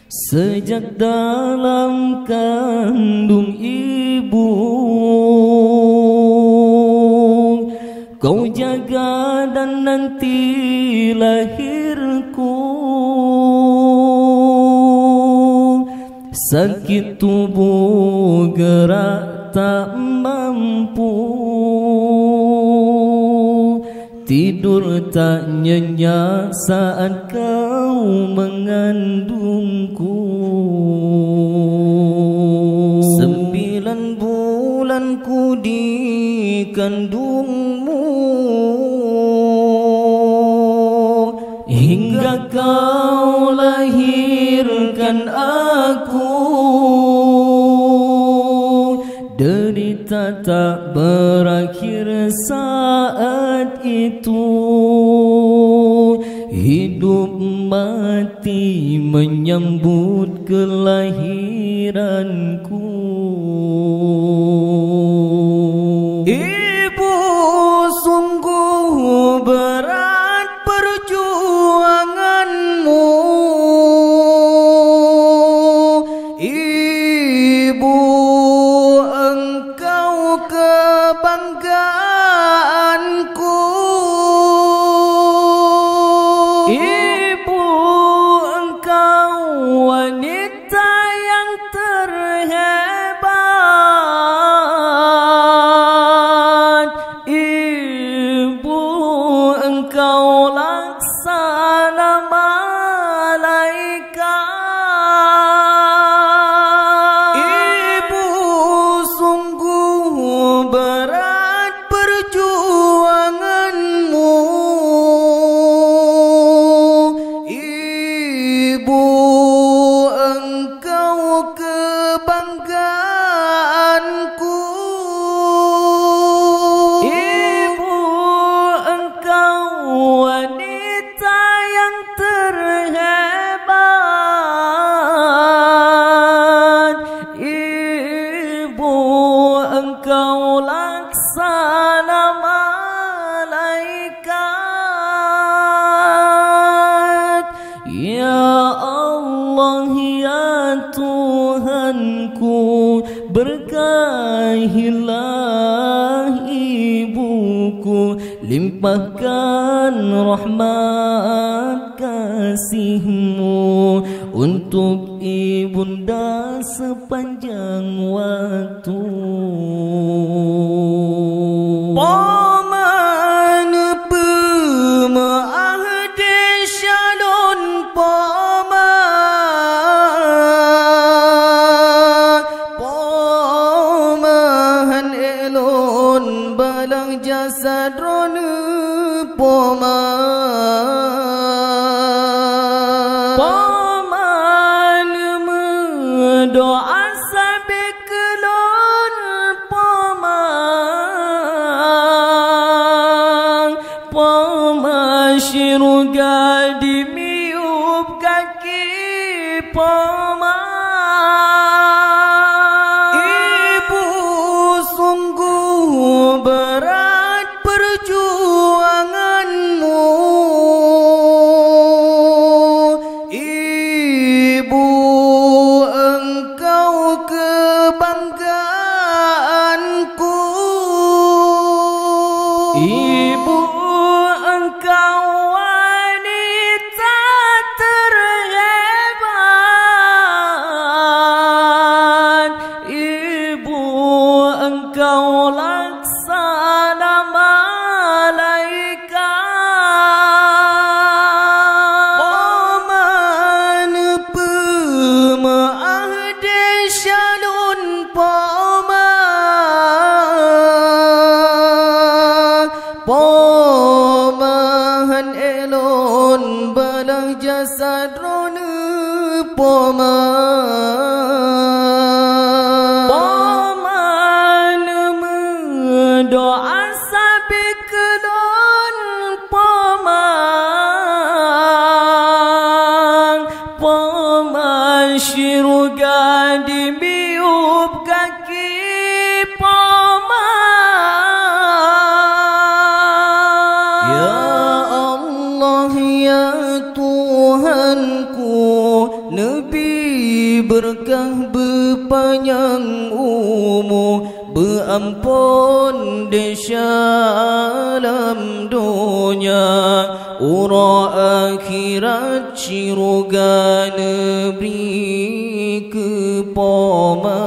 Sejak dalam kandung ibu, kau jaga dan nanti lahirku. Sakit tubuh gerak tak mampu, tidur tak nyenyak saat kau mengandungku. 9 bulan ku di kandungmu, hingga kau lahirkan aku. Derita tak berakhir saat itu, hidup mati menyambut kelahiranku. Ibu, sungguh berat perjuanganmu. Ibu, engkau kebanggaanku. Ibu, engkau wanita yang terhebat. Ibu, engkau laksana malaikat. Ibu, sungguh berat perjuanganmu. Ibu, engkau kebanggaanku. Ibu, engkau wanita yang terhebat. Ibu, engkau laksana malaikat. Ya Allah, ya Tuhanku, berkahilah ibuku, limpahkan rahmat kasih-Mu untuk ibunda sepanjang waktu. Paman pemaahde syalon paman, pamahan elon balang jasad rona paman. Paman mendoa sampai kelon paman. Paman syurga dimiup kaki paman. Ibu, sungguh berat perjuanganmu. Ibu, engkau kebanggaanku. Ibu, engkau wanita terhebat. Ibu, engkau laksana malaikat. Paman pemaahde syalon paman. Pamahan elon balang jasad rona paman. Paman mendoa sampai kelon paman. Paman syurga dimiup kaki paman. Ya Allah, ya Tuhanku, Nabi Nebi berkah berpanjang umur, berampun desyalam dunia, ura akhirat ciroga negeri kepoma.